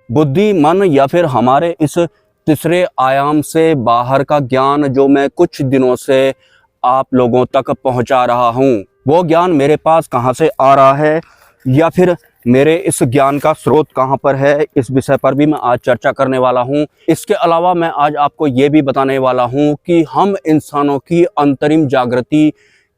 बुद्धि, मन या फिर हमारे इस तीसरे आयाम से बाहर का ज्ञान जो मैं कुछ दिनों से आप लोगों तक पहुंचा रहा हूं, वो ज्ञान मेरे पास कहां से आ रहा है या फिर मेरे इस ज्ञान का स्रोत कहां पर है, इस विषय पर भी मैं आज चर्चा करने वाला हूं। इसके अलावा मैं आज आपको ये भी बताने वाला हूं कि हम इंसानों की अंतरिम जागृति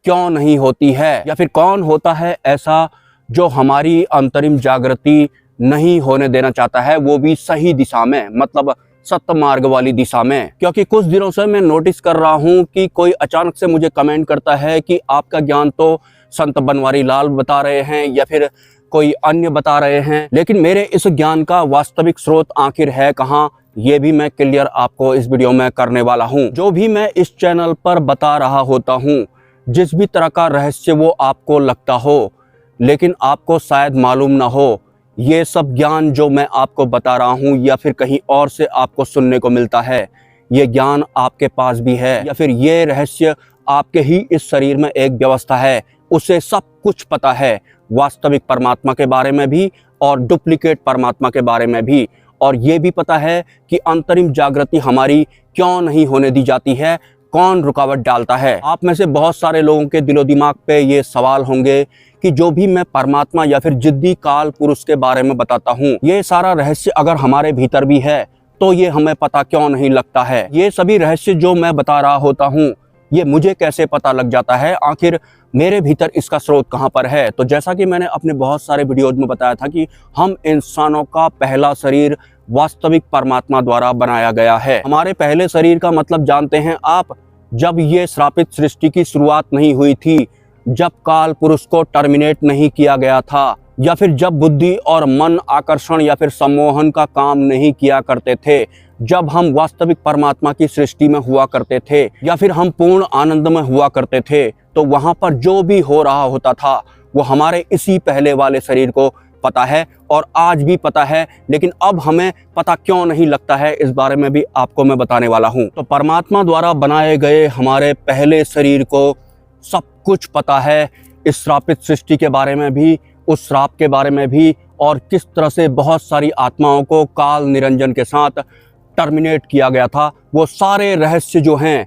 क्यों नहीं होती है या फिर कौन होता है ऐसा जो हमारी अंतरिम जागृति नहीं होने देना चाहता है, वो भी सही दिशा में, मतलब सत्य मार्ग वाली दिशा में। क्योंकि कुछ दिनों से मैं नोटिस कर रहा हूं कि कोई अचानक से मुझे कमेंट करता है कि आपका ज्ञान तो संत बनवारी लाल बता रहे हैं या फिर कोई अन्य बता रहे हैं, लेकिन मेरे इस ज्ञान का वास्तविक स्रोत आखिर है कहाँ, ये भी मैं क्लियर आपको इस वीडियो में करने वाला हूँ। जो भी मैं इस चैनल पर बता रहा होता हूँ, जिस भी तरह का रहस्य वो आपको लगता हो लेकिन आपको शायद मालूम ना हो, ये सब ज्ञान जो मैं आपको बता रहा हूँ या फिर कहीं और से आपको सुनने को मिलता है, ये ज्ञान आपके पास भी है या फिर ये रहस्य आपके ही इस शरीर में एक व्यवस्था है, उसे सब कुछ पता है, वास्तविक परमात्मा के बारे में भी और डुप्लीकेट परमात्मा के बारे में भी। और ये भी पता है कि अंतरिम जागृति हमारी क्यों नहीं होने दी जाती है, कौन रुकावट डालता है। आप में से बहुत सारे लोगों के दिलो दिमाग पे ये सवाल होंगे कि जो भी मैं परमात्मा या फिर जिद्दी काल पुरुष के बारे में बताता हूँ, ये सारा रहस्य अगर हमारे भीतर भी है तो ये हमें पता क्यों नहीं लगता है। ये सभी रहस्य जो मैं बता रहा होता हूँ, ये मुझे कैसे पता लग जाता है, आखिर मेरे भीतर इसका स्रोत कहाँ पर है। तो जैसा कि मैंने अपने बहुत सारे वीडियोज में बताया था कि हम इंसानों का पहला शरीर वास्तविक परमात्मा द्वारा बनाया गया है। हमारे पहले शरीर का मतलब जानते हैं आप, जब ये श्रापित सृष्टि की शुरुआत नहीं हुई थी, जब काल पुरुष को टर्मिनेट नहीं किया गया था, या फिर जब बुद्धि और मन आकर्षण या फिर सम्मोहन का काम नहीं किया करते थे, जब हम वास्तविक परमात्मा की सृष्टि में हुआ करते थे या फिर हम पूर्ण आनंद में हुआ करते थे, तो वहां पर जो भी हो रहा होता था वो हमारे इसी पहले वाले शरीर को पता है और आज भी पता है। लेकिन अब हमें पता क्यों नहीं लगता है, इस बारे में भी आपको मैं बताने वाला हूं। तो परमात्मा द्वारा बनाए गए हमारे पहले शरीर को सब कुछ पता है, इस श्रापित सृष्टि के बारे में भी, उस श्राप के बारे में भी, और किस तरह से बहुत सारी आत्माओं को काल निरंजन के साथ टर्मिनेट किया गया था। वो सारे रहस्य जो हैं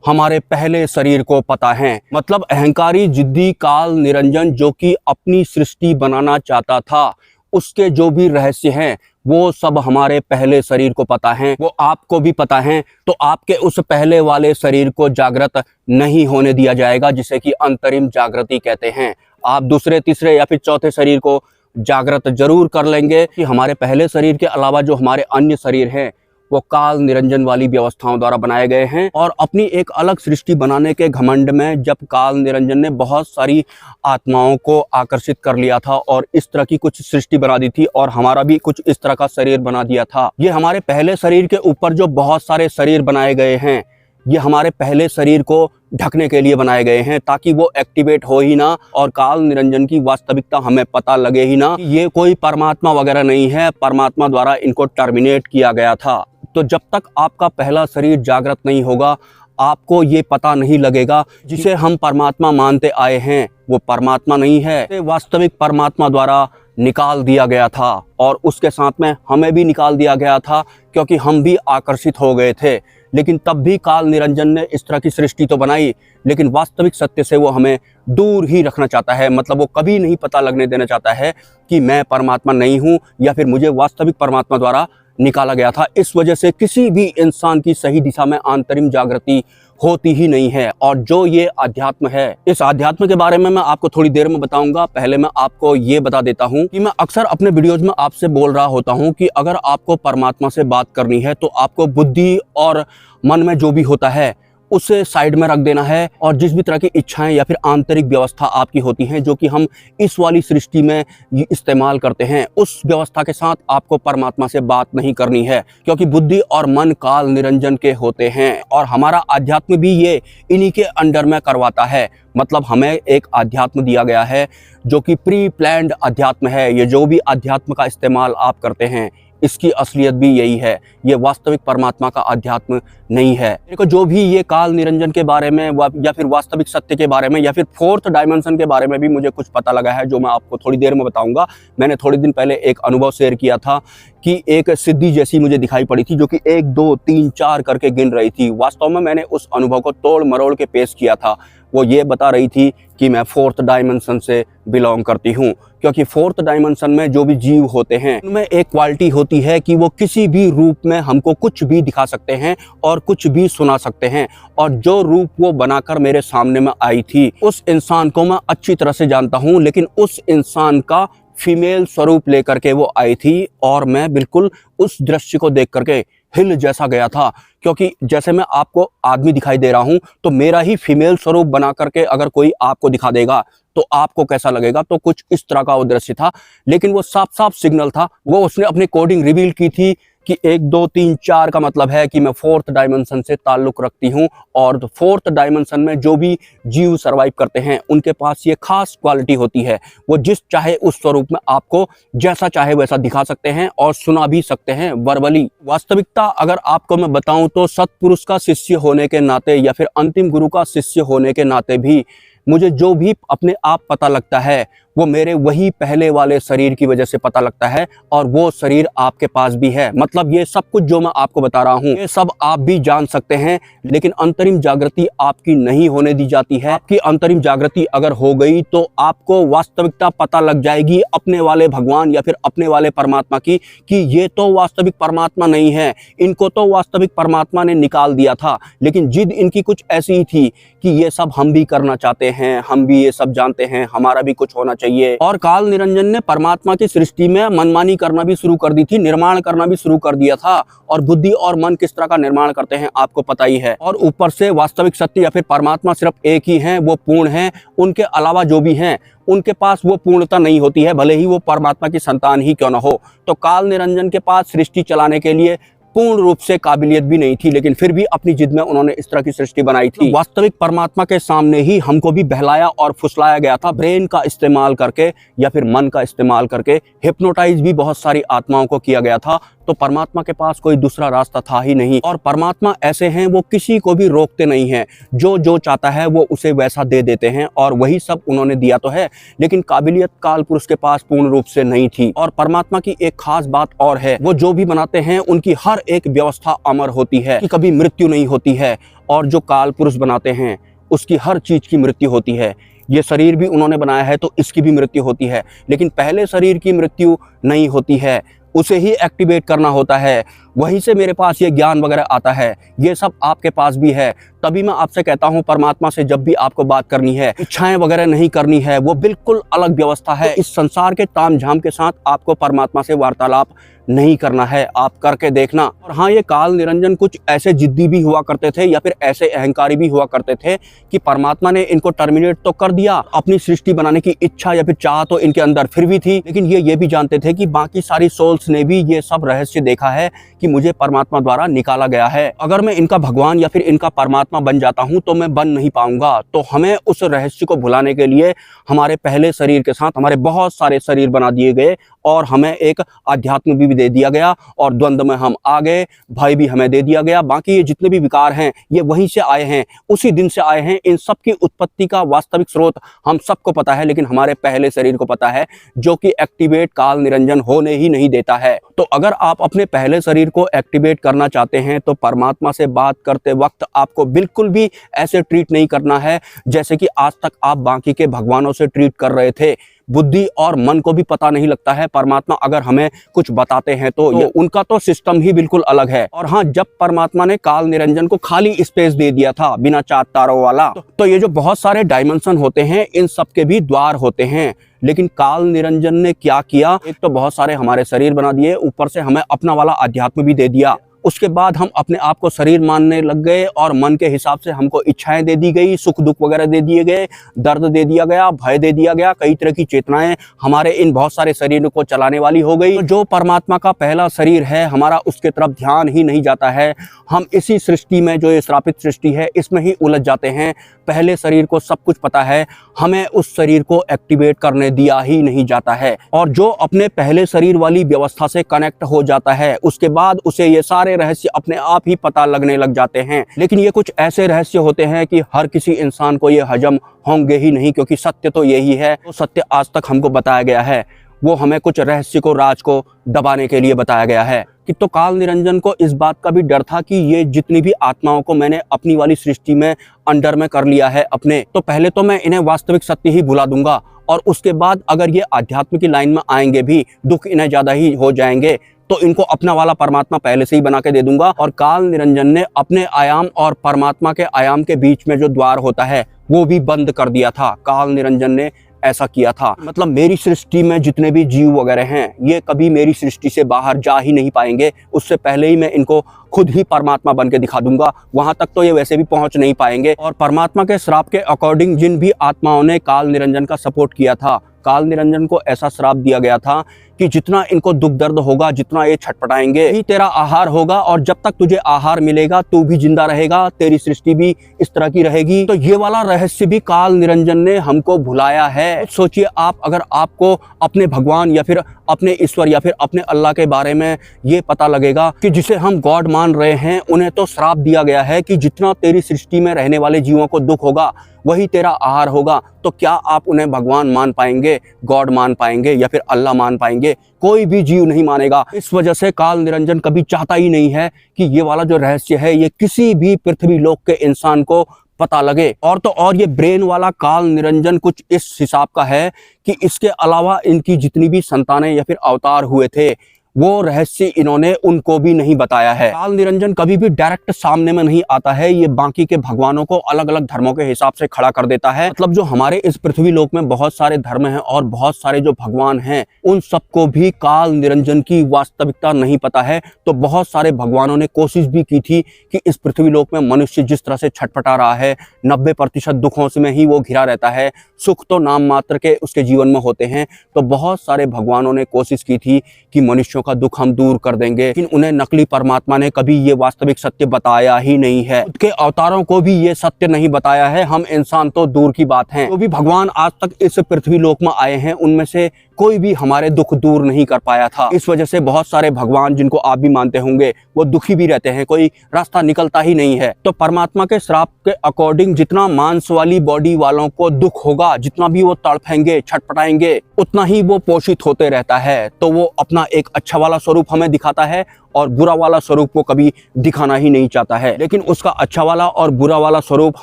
हमारे पहले शरीर को पता है। मतलब अहंकारी जिद्दी काल निरंजन जो कि अपनी सृष्टि बनाना चाहता था, उसके जो भी रहस्य हैं वो सब हमारे पहले शरीर को पता है, वो आपको भी पता है। तो आपके उस पहले वाले शरीर को जागृत नहीं होने दिया जाएगा, जिसे कि अंतरिम जागृति कहते हैं। आप दूसरे, तीसरे या फिर चौथे शरीर को जागृत जरूर कर लेंगे कि हमारे पहले शरीर के अलावा जो हमारे अन्य शरीर हैं वो काल निरंजन वाली व्यवस्थाओं द्वारा बनाए गए हैं। और अपनी एक अलग सृष्टि बनाने के घमंड में जब काल निरंजन ने बहुत सारी आत्माओं को आकर्षित कर लिया था और इस तरह की कुछ सृष्टि बना दी थी और हमारा भी कुछ इस तरह का शरीर बना दिया था। ये हमारे पहले शरीर के ऊपर जो बहुत सारे शरीर बनाए गए हैं, ये हमारे पहले शरीर को ढकने के लिए बनाए गए हैं, ताकि वो एक्टिवेट हो ही ना और काल निरंजन की वास्तविकता हमें पता लगे ही ना कि ये कोई परमात्मा वगैरह नहीं है, परमात्मा द्वारा इनको टर्मिनेट किया गया था। तो जब तक आपका पहला शरीर जागृत नहीं होगा, आपको ये पता नहीं लगेगा जिसे हम परमात्मा मानते आए हैं वो परमात्मा नहीं है, वास्तविक परमात्मा द्वारा निकाल दिया गया था। और उसके साथ में हमें भी निकाल दिया गया था, क्योंकि हम भी आकर्षित हो गए थे। लेकिन तब भी काल निरंजन ने इस तरह की सृष्टि तो बनाई, लेकिन वास्तविक सत्य से वो हमें दूर ही रखना चाहता है। मतलब वो कभी नहीं पता लगने देना चाहता है कि मैं परमात्मा नहीं हूँ या फिर मुझे वास्तविक परमात्मा द्वारा निकाला गया था। इस वजह से किसी भी इंसान की सही दिशा में अंतरिम जागृति होती ही नहीं है। और जो ये अध्यात्म है, इस अध्यात्म के बारे में मैं आपको थोड़ी देर में बताऊंगा। पहले मैं आपको ये बता देता हूँ कि मैं अक्सर अपने वीडियोज में आपसे बोल रहा होता हूँ कि अगर आपको परमात्मा से बात करनी है तो आपको बुद्धि और मन में जो भी होता है उसे साइड में रख देना है, और जिस भी तरह की इच्छाएं या फिर आंतरिक व्यवस्था आपकी होती हैं जो कि हम इस वाली सृष्टि में इस्तेमाल करते हैं, उस व्यवस्था के साथ आपको परमात्मा से बात नहीं करनी है। क्योंकि बुद्धि और मन काल निरंजन के होते हैं और हमारा अध्यात्म भी ये इन्हीं के अंडर में करवाता है। मतलब हमें एक अध्यात्म दिया गया है जो कि प्री प्लान्ड अध्यात्म है। ये जो भी अध्यात्म का इस्तेमाल आप करते हैं, इसकी असलियत भी यही है। ये वास्तविक परमात्मा का अध्यात्म नहीं है। मेरे को जो भी ये काल निरंजन के बारे में या फिर वास्तविक सत्य के बारे में या फिर फोर्थ डायमेंशन के बारे में भी मुझे कुछ पता लगा है, जो मैं आपको थोड़ी देर में बताऊंगा। मैंने थोड़े दिन पहले एक अनुभव शेयर किया था कि एक सिद्धि जैसी मुझे दिखाई पड़ी थी, जो कि 1 2 3 4 करके गिन रही थी। वास्तव में मैंने उस अनुभव को तोड़ मरोड़ के पेश किया था। वो ये बता रही थी कि मैं फोर्थ डायमेंशन से बिलोंग करती हूँ, क्योंकि फोर्थ डायमेंशन में जो भी जीव होते हैं उनमें एक क्वालिटी होती है कि वो किसी भी रूप में हमको कुछ भी दिखा सकते हैं और कुछ भी सुना सकते हैं। और जो रूप वो बनाकर मेरे सामने में आई थी, उस इंसान को मैं अच्छी तरह से जानता हूँ, लेकिन उस इंसान का फीमेल स्वरूप लेकर के वो आई थी और मैं बिल्कुल उस दृश्य को देख करके हिल जैसा गया था। क्योंकि जैसे मैं आपको आदमी दिखाई दे रहा हूं, तो मेरा ही फीमेल स्वरूप बना करके अगर कोई आपको दिखा देगा तो आपको कैसा लगेगा। तो कुछ इस तरह का वो दृश्य था, लेकिन वो साफ साफ सिग्नल था। वो उसने अपनी कोडिंग रिवील की थी कि 1 2 3 4 का मतलब है कि मैं फोर्थ डायमेंशन से ताल्लुक रखती हूँ। और फोर्थ डायमेंशन में जो भी जीव सर्वाइव करते हैं उनके पास ये खास क्वालिटी होती है। वो जिस चाहे उस स्वरूप में आपको जैसा चाहे वैसा दिखा सकते हैं और सुना भी सकते हैं वर्बली। वास्तविकता अगर आपको मैं बताऊं तो सत्पुरुष का शिष्य होने के नाते या फिर अंतिम गुरु का शिष्य होने के नाते भी मुझे जो भी अपने आप पता लगता है वो मेरे वही पहले वाले शरीर की वजह से पता लगता है, और वो शरीर आपके पास भी है। मतलब ये सब कुछ जो मैं आपको बता रहा हूँ ये सब आप भी जान सकते हैं, लेकिन अंतरिम जागृति आपकी नहीं होने दी जाती है। आपकी अंतरिम जागृति अगर हो गई तो आपको वास्तविकता पता लग जाएगी अपने वाले भगवान या फिर अपने वाले परमात्मा की, कि ये तो वास्तविक परमात्मा नहीं है, इनको तो वास्तविक परमात्मा ने निकाल दिया था। लेकिन जिद इनकी कुछ ऐसी ही थी कि ये सब हम भी करना चाहते हैं, हम भी ये सब जानते हैं, हमारा भी कुछ होना चाहिए। और काल निरंजन ने परमात्मा की सृष्टि में मनमानी करना भी शुरू कर दी थी, निर्माण करना भी शुरू कर दिया था। और बुद्धि और मन किस तरह का निर्माण करते हैं आपको पता ही है। और ऊपर से वास्तविक सत्य या फिर परमात्मा सिर्फ एक ही है, वो पूर्ण है। उनके अलावा जो भी हैं उनके पास वो पूर्णता नहीं होती है, भले ही वो परमात्मा की संतान ही क्यों न हो। तो काल निरंजन के पास सृष्टि चलाने के लिए पूर्ण रूप से काबिलियत भी नहीं थी, लेकिन फिर भी अपनी जिद में उन्होंने इस तरह की सृष्टि बनाई थी। वास्तविक परमात्मा के सामने ही हमको भी बहलाया और फुसलाया गया था, ब्रेन का इस्तेमाल करके या फिर मन का इस्तेमाल करके। हिप्नोटाइज भी बहुत सारी आत्माओं को किया गया था। तो परमात्मा के पास कोई दूसरा रास्ता था ही नहीं। और परमात्मा ऐसे हैं, वो किसी को भी रोकते नहीं हैं, जो जो चाहता है वो उसे वैसा दे देते हैं, और वही सब उन्होंने दिया तो है। लेकिन काबिलियत काल पुरुष के पास पूर्ण रूप से नहीं थी। और परमात्मा की एक खास बात और है, वो जो भी बनाते हैं उनकी हर एक व्यवस्था अमर होती है, कि कभी मृत्यु नहीं होती है। और जो काल पुरुष बनाते हैं उसकी हर चीज की मृत्यु होती है। ये शरीर भी उन्होंने बनाया है तो इसकी भी मृत्यु होती है, लेकिन पहले शरीर की मृत्यु नहीं होती है, उसे ही एक्टिवेट करना होता है। वहीं से मेरे पास ये ज्ञान वगैरह आता है, ये सब आपके पास भी है। तभी मैं आपसे कहता हूँ, परमात्मा से जब भी आपको बात करनी है, इच्छाएं वगैरह नहीं करनी है, वो बिल्कुल अलग व्यवस्था है। इस संसार के तामझाम के साथ आपको परमात्मा से वार्तालाप नहीं करना है, आप करके देखना। और हाँ, ये काल निरंजन कुछ ऐसे जिद्दी भी हुआ करते थे या फिर ऐसे अहंकारी भी हुआ करते थे कि परमात्मा ने इनको टर्मिनेट तो कर दिया, अपनी सृष्टि बनाने की इच्छा या फिर चाह तो इनके अंदर फिर भी थी, लेकिन ये भी जानते थे कि बाकी सारी सोल्स ने भी ये सब रहस्य देखा है कि मुझे परमात्मा द्वारा निकाला गया है। अगर मैं इनका भगवान या फिर इनका परमात्मा बन जाता हूँ तो मैं बन नहीं पाऊंगा। तो हमें उस रहस्य को भुलाने के लिए हमारे पहले शरीर के साथ हमारे बहुत सारे शरीर बना दिए गए, और हमें एक अध्यात्म भी दे दिया गया, और द्वंद्व में हम आ गए, भय भी हमें दे दिया गया। बाकी ये जितने भी विकार हैं ये वहीं से आए हैं, उसी दिन से आए हैं। इन सब की उत्पत्ति का वास्तविक स्रोत हम सबको पता है, लेकिन हमारे पहले शरीर को पता है, जो कि एक्टिवेट काल निरंजन होने ही नहीं देता है। तो अगर आप अपने पहले शरीर को एक्टिवेट करना चाहते हैं तो परमात्मा से बात करते वक्त आपको बिल्कुल भी ऐसे ट्रीट नहीं करना है जैसे कि आज तक आप बाकी के भगवानों से ट्रीट कर रहे थे। बुद्धि और मन को भी पता नहीं लगता है, परमात्मा अगर हमें कुछ बताते हैं तो ये उनका तो सिस्टम ही बिल्कुल अलग है। और हाँ, जब परमात्मा ने काल निरंजन को खाली स्पेस दे दिया था बिना चार तारों वाला, तो ये जो बहुत सारे डायमेंशन होते हैं इन सब के भी द्वार होते हैं। लेकिन काल निरंजन ने क्या किया, एक तो बहुत सारे हमारे शरीर बना दिए, ऊपर से हमें अपना वाला अध्यात्म भी दे दिया। उसके बाद हम अपने आप को शरीर मानने लग गए और मन के हिसाब से हमको इच्छाएं दे दी गई, सुख दुख वगैरह दे दिए गए, दर्द दे दिया गया, भय दे दिया गया, कई तरह की चेतनाएं हमारे इन बहुत सारे शरीरों को चलाने वाली हो गई। तो जो परमात्मा का पहला शरीर है हमारा, उसके तरफ ध्यान ही नहीं जाता है। हम इसी सृष्टि में, जो ये श्रापित सृष्टि है, इसमें ही उलझ जाते हैं। पहले शरीर को सब कुछ पता है, हमें उस शरीर को एक्टिवेट करने दिया ही नहीं जाता है। और जो अपने पहले शरीर वाली व्यवस्था से कनेक्ट हो जाता है, उसके बाद उसे ये सारे रहस्य अपने आप ही पता लगने लग जाते हैं। लेकिन ये कुछ ऐसे रहस्य होते हैं कि हर किसी इंसान को ये हजम होंगे ही नहीं, क्योंकि सत्य तो यही है। तो सत्य आज तक हमको बताया गया है, वो हमें कुछ रहस्य को, राज को दबाने के लिए बताया गया है। कि तो काल निरंजन को इस बात का भी डर था कि ये जितनी भी आत्माओं को मैंने अपनी वाली सृष्टि में अंडर में कर लिया है अपने, तो पहले तो मैं इन्हें वास्तविक सत्य ही भुला दूंगा, और उसके बाद अगर ये आध्यात्म की लाइन में आएंगे भी, दुख इन्हें ज्यादा ही हो जाएंगे, तो इनको अपना वाला परमात्मा पहले से ही बना के दे दूंगा। और काल निरंजन ने अपने आयाम और परमात्मा के आयाम के बीच में जो द्वार होता है वो भी बंद कर दिया था। काल निरंजन ने ऐसा किया था। मतलब मेरी सृष्टि में जितने भी जीव वगैरह हैं, ये कभी मेरी सृष्टि से बाहर जा ही नहीं पाएंगे। उससे पहले ही मैं इनको खुद ही परमात्मा बन के दिखा दूंगा। वहां तक तो ये वैसे भी पहुंच नहीं पाएंगे। और परमात्मा के श्राप के अकॉर्डिंग जिन भी आत्माओं ने काल निरंजन का सपोर्ट किया था, काल निरंजन को ऐसा श्राप दिया गया था कि जितना इनको दुख दर्द होगा, जितना ये छटपटाएंगे, ही तेरा आहार होगा, और जब तक तुझे आहार मिलेगा तू भी जिंदा रहेगा, तेरी सृष्टि भी इस तरह की रहेगी। तो ये वाला रहस्य भी काल निरंजन ने हमको भुलाया है। सोचिए आप, अगर आपको अपने भगवान या फिर अपने ईश्वर या फिर अपने अल्लाह के बारे में ये पता लगेगा कि जिसे हम गॉड मान रहे हैं, उन्हें तो श्राप दिया गया है कि जितना तेरी सृष्टि में रहने वाले जीवों को दुख होगा वही तेरा आहार होगा, तो क्या आप उन्हें भगवान मान पाएंगे, गॉड मान पाएंगे या फिर अल्लाह मान पाएंगे? कोई भी जीव नहीं मानेगा। इस वजह से काल निरंजन कभी चाहता ही नहीं है कि ये वाला जो रहस्य है ये किसी भी पृथ्वी लोक के इंसान को पता लगे। और तो और ये ब्रेन वाला काल निरंजन कुछ इस हिसाब का है कि इसके अलावा इनकी जितनी भी संतानें या फिर अवतार हुए थे, वो रहस्य इन्होंने उनको भी नहीं बताया है। काल निरंजन कभी भी डायरेक्ट सामने में नहीं आता है, ये बाकी के भगवानों को अलग अलग धर्मों के हिसाब से खड़ा कर देता है। मतलब जो हमारे इस पृथ्वी लोक में बहुत सारे धर्म हैं और बहुत सारे जो भगवान हैं, उन सबको भी काल निरंजन की वास्तविकता नहीं पता है। तो बहुत सारे भगवानों ने कोशिश भी की थी कि इस पृथ्वी लोक में मनुष्य जिस तरह से छटपटा रहा है, 90% दुखों से में ही वो घिरा रहता है, सुख तो नाम मात्र के उसके जीवन में होते हैं। तो बहुत सारे भगवानों ने कोशिश की थी कि मनुष्यों का दुख हम दूर कर देंगे, लेकिन उन्हें नकली परमात्मा ने कभी ये वास्तविक सत्य बताया ही नहीं है। खुद के अवतारों को भी ये सत्य नहीं बताया है। हम इंसान तो दूर की बात है, जो भी भगवान आज तक इस पृथ्वी लोक में आए हैं, उनमें से कोई भी हमारे दुख दूर नहीं कर पाया था। इस वजह से बहुत सारे भगवान जिनको आप भी मानते होंगे, वो दुखी भी रहते हैं, कोई रास्ता निकलता ही नहीं है। तो परमात्मा के श्राप के अकॉर्डिंग जितना मांस वाली बॉडी वालों को दुख होगा, जितना भी वो तड़पेंगे, छटपटाएंगे, उतना ही वो पोषित होते रहता है। तो वो अपना एक अच्छा वाला स्वरूप हमें दिखाता है और बुरा वाला स्वरूप वो कभी दिखाना ही नहीं चाहता है। लेकिन उसका अच्छा वाला और बुरा वाला स्वरूप,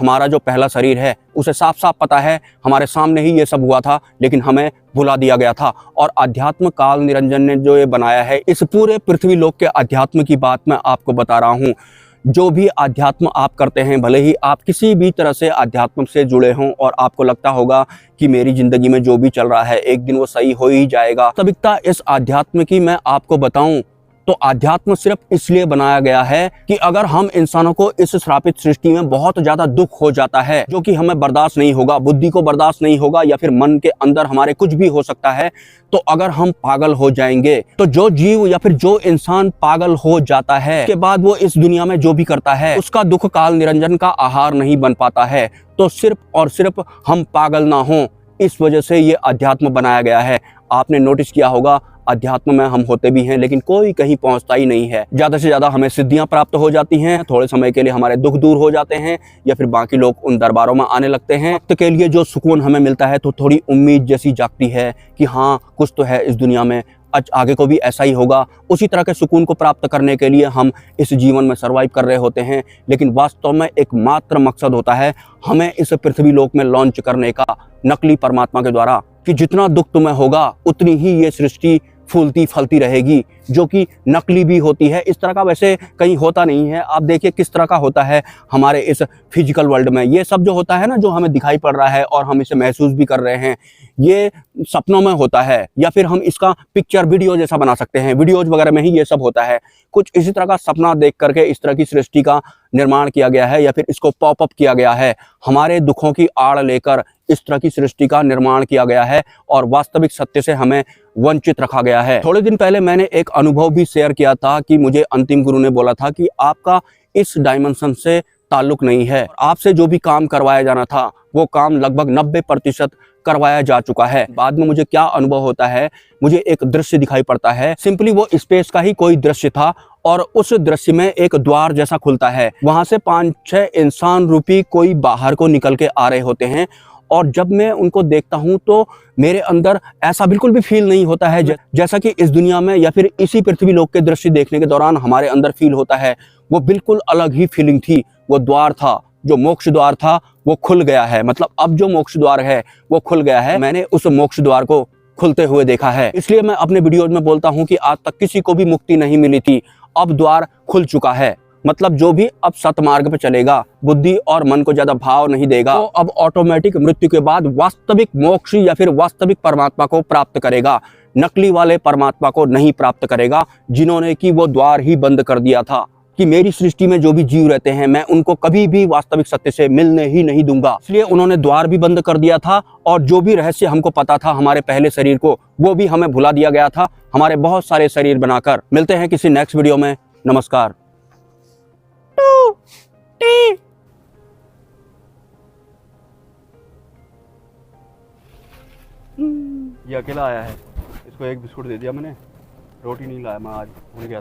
हमारा जो पहला शरीर है, उसे साफ साफ पता है, हमारे सामने ही ये सब हुआ था, लेकिन हमें भुला दिया गया था। और अध्यात्म काल निरंजन ने जो ये बनाया है, इस पूरे पृथ्वी लोक के अध्यात्म की बात मैं आपको बता रहा हूँ। जो भी अध्यात्म आप करते हैं, भले ही आप किसी भी तरह से अध्यात्म से जुड़े हों और आपको लगता होगा कि मेरी जिंदगी में जो भी चल रहा है एक दिन वो सही हो ही जाएगा, वास्तविकता इस अध्यात्म की मैं आपको बताऊं तो अध्यात्म सिर्फ इसलिए बनाया गया है कि अगर हम इंसानों को इस श्रापित सृष्टि में बहुत ज्यादा दुख हो जाता है, जो कि हमें बर्दाश्त नहीं होगा, बुद्धि को बर्दाश्त नहीं होगा, या फिर मन के अंदर हमारे कुछ भी हो सकता है, तो अगर हम पागल हो जाएंगे, तो जो जीव या फिर जो इंसान पागल हो जाता है, उसके बाद वो इस दुनिया में जो भी करता है, उसका दुख काल निरंजन का आहार नहीं बन पाता है। तो सिर्फ और सिर्फ हम पागल ना हो, इस वजह से ये अध्यात्म बनाया गया है। आपने नोटिस किया होगा, अध्यात्म में हम होते भी हैं, लेकिन कोई कहीं पहुंचता ही नहीं है। ज्यादा से ज्यादा हमें सिद्धियां प्राप्त हो जाती हैं, थोड़े समय के लिए हमारे दुख दूर हो जाते हैं, या फिर बाकी लोग उन दरबारों में आने लगते हैं। वक्त के लिए जो सुकून हमें मिलता है, तो थोड़ी उम्मीद जैसी जागती है कि हाँ, कुछ तो है इस दुनिया में, आगे को भी ऐसा ही होगा। उसी तरह के सुकून को प्राप्त करने के लिए हम इस जीवन में सर्वाइव कर रहे होते हैं, लेकिन वास्तव में एक मात्र मकसद होता है हमें इस पृथ्वी लोक में लॉन्च करने का, नकली परमात्मा के द्वारा, कि जितना दुख तुम्हें होगा उतनी ही ये सृष्टि फूलती फलती रहेगी। जो कि नकली भी होती है। इस तरह का वैसे कहीं होता नहीं है। आप देखिए किस तरह का होता है हमारे इस फिजिकल वर्ल्ड में। ये सब जो होता है ना, जो हमें दिखाई पड़ रहा है और हम इसे महसूस भी कर रहे हैं, ये सपनों में होता है, या फिर हम इसका पिक्चर वीडियो जैसा बना सकते हैं। वीडियोज वगैरह में ही ये सब होता है। कुछ इसी तरह का सपना देख करके इस तरह की सृष्टि का निर्माण किया गया है, या फिर इसको पॉपअप किया गया है। हमारे दुखों की आड़ लेकर इस तरह की सृष्टि का निर्माण किया गया है और वास्तविक सत्य से हमें वंचित रखा गया है। थोड़े दिन पहले मैंने एक अनुभव भी शेयर किया था कि मुझे अंतिम गुरु ने बोला था कि आपका इस डायमेंशन से ताल्लुक नहीं है। आपसे जो भी काम करवाया जाना था वो काम लगभग 90% करवाया जा चुका है। बाद में मुझे क्या अनुभव होता है, मुझे एक दृश्य दिखाई पड़ता है। सिंपली वो स्पेस का ही कोई दृश्य था और उस दृश्य में एक द्वार जैसा खुलता है। वहां से 5-6 इंसान रूपी कोई बाहर को निकल के आ रहे होते हैं और जब मैं उनको देखता हूं तो मेरे अंदर ऐसा बिल्कुल भी फील नहीं होता है जैसा कि इस दुनिया में या फिर इसी पृथ्वी लोक के दृश्य देखने के दौरान हमारे अंदर फील होता है। वो बिल्कुल अलग ही फीलिंग थी। वो द्वार था, जो मोक्ष द्वार था, वो खुल गया है। मतलब अब जो मोक्ष द्वार है वो खुल गया है। मैंने उस मोक्ष द्वार को खुलते हुए देखा है। इसलिए मैं अपने वीडियोज में बोलता हूं कि आज तक किसी को भी मुक्ति नहीं मिली थी, अब द्वार खुल चुका है। मतलब जो भी अब सतमार्ग पे चलेगा, बुद्धि और मन को ज्यादा भाव नहीं देगा, तो अब ऑटोमेटिक मृत्यु के बाद वास्तविक मोक्ष या फिर वास्तविक परमात्मा को प्राप्त करेगा। नकली वाले परमात्मा को नहीं प्राप्त करेगा, जिन्होंने कि वो द्वार ही बंद कर दिया था कि मेरी सृष्टि में जो भी जीव रहते हैं मैं उनको कभी भी वास्तविक सत्य से मिलने ही नहीं दूंगा। इसलिए उन्होंने द्वार भी बंद कर दिया था और जो भी रहस्य हमको पता था हमारे पहले शरीर को, वो भी हमें भुला दिया गया था हमारे बहुत सारे शरीर बनाकर। मिलते हैं किसी नेक्स्ट वीडियो में। नमस्कार। ये अकेला आया है, इसको एक बिस्कुट दे दिया मैंने, रोटी नहीं लाया, मैं आज भूल गया था।